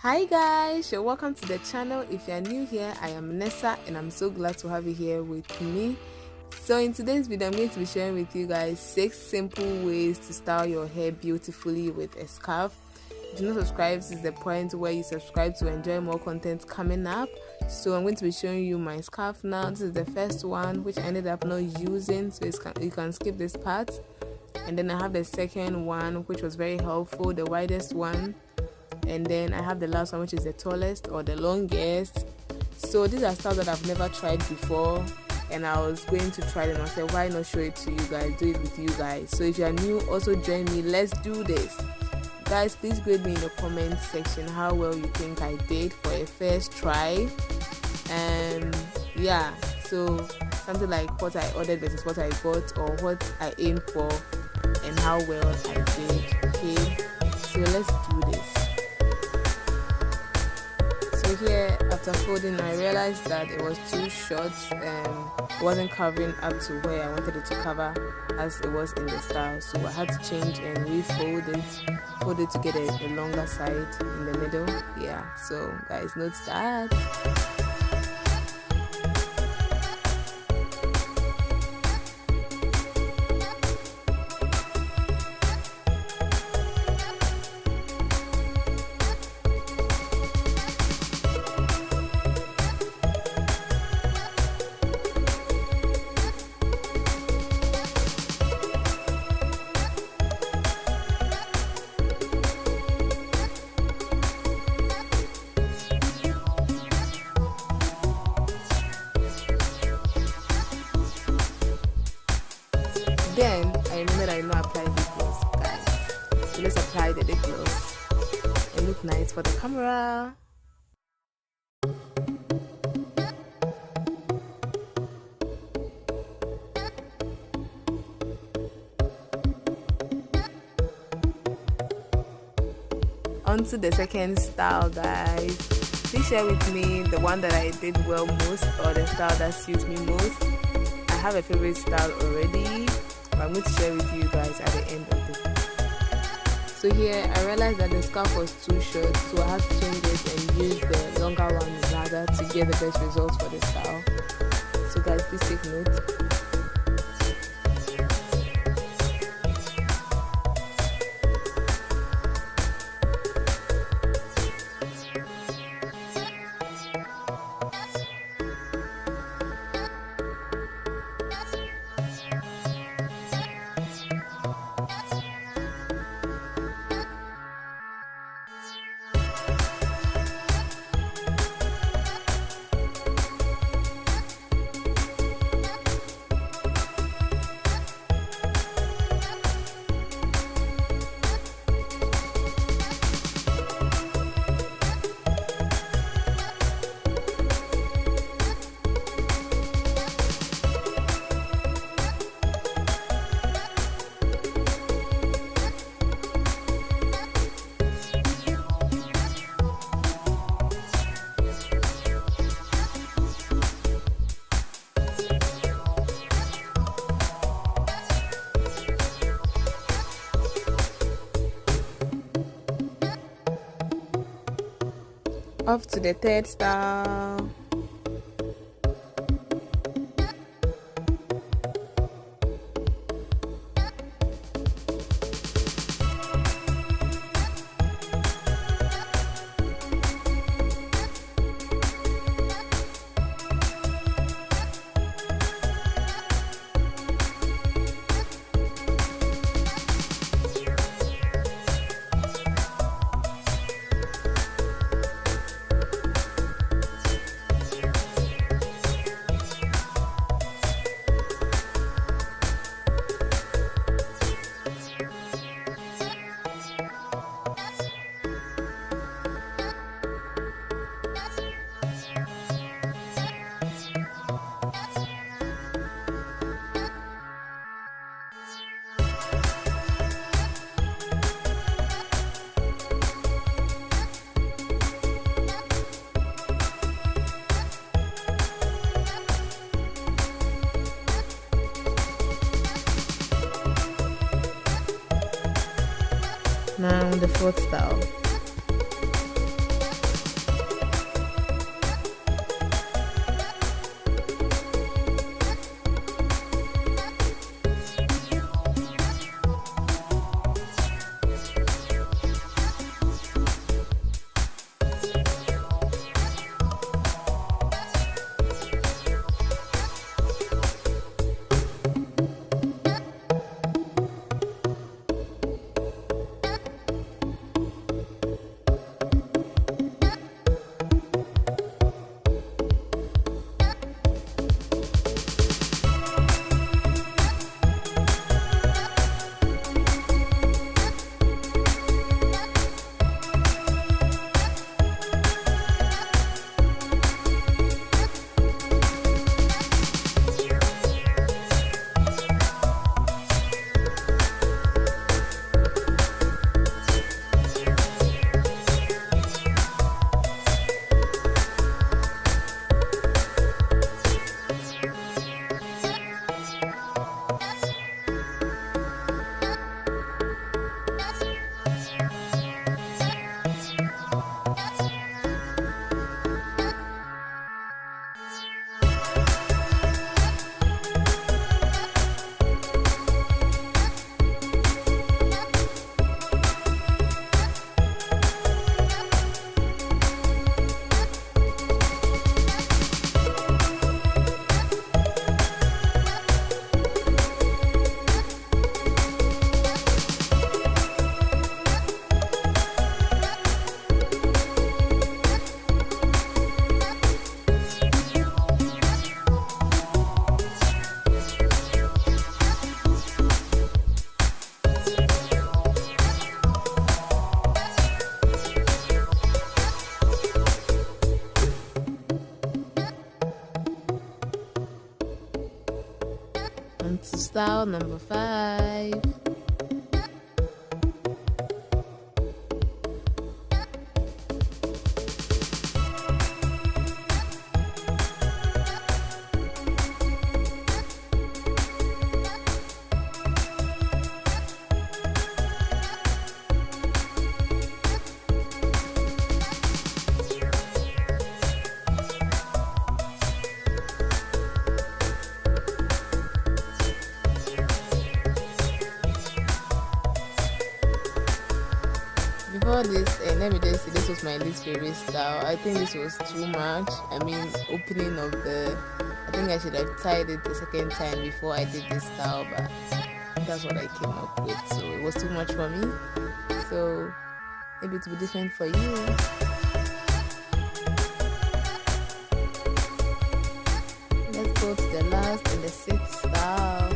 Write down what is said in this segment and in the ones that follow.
Hi guys, you're welcome to the channel. If you're new here, I am Nessa and I'm so glad to have you here with me. So in today's video, I'm going to be sharing with you guys 6 simple ways to style your hair beautifully with a scarf. If you're not subscribed, this is the point where you subscribe to enjoy more content coming up. So I'm going to be showing you my scarf now. This is the first one which I ended up not using, so you can skip this part. And then I have the second one which was very helpful, the widest one. And then I have the last one which is the tallest or the longest. So these are styles that I've never tried before and I was going to try them. I said, why not show it to you guys, do it with you guys. So if you are new, also join me, let's do this. Guys, please grade me in the comment section how well you think I did for a first try. And yeah, so something like what I ordered versus what I got, or what I aimed for and how well I did. Okay, so let's do this. So here, after folding, I realized that it was too short and it wasn't covering up to where I wanted it to cover as it was in the style. So I had to change and refold it, fold it to get a longer side in the middle. Yeah, so guys, note that. Then I remembered I not applied lip gloss, guys. So let's apply the lip gloss and look nice for the camera. On to the second style, guys. Please share with me the one that I did well most, or the style that suits me most. I have a favorite style already, but I'm going to share with you guys at the end of it. So here I realized that the scarf was too short, so I had to change it and use the longer one rather to get the best results for the style. So guys, please take note. Off to the third style. Now the fourth style. On to style number 5. Before this, let me just say this was my least favorite style. I think this was too much. I mean, opening of the, I think I should have tied it the second time before I did this style, but that's what I came up with. So it was too much for me. So maybe it will be different for you. Let's go to the last and the 6th style.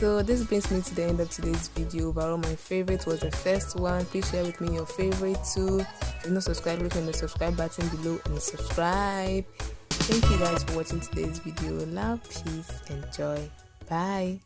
So this brings me to the end of today's video. Overall, my favorite was the first one. Please share with me your favorite too. If you're not subscribed, click on the subscribe button below and subscribe. Thank you guys for watching today's video. Love, peace, and joy. Bye.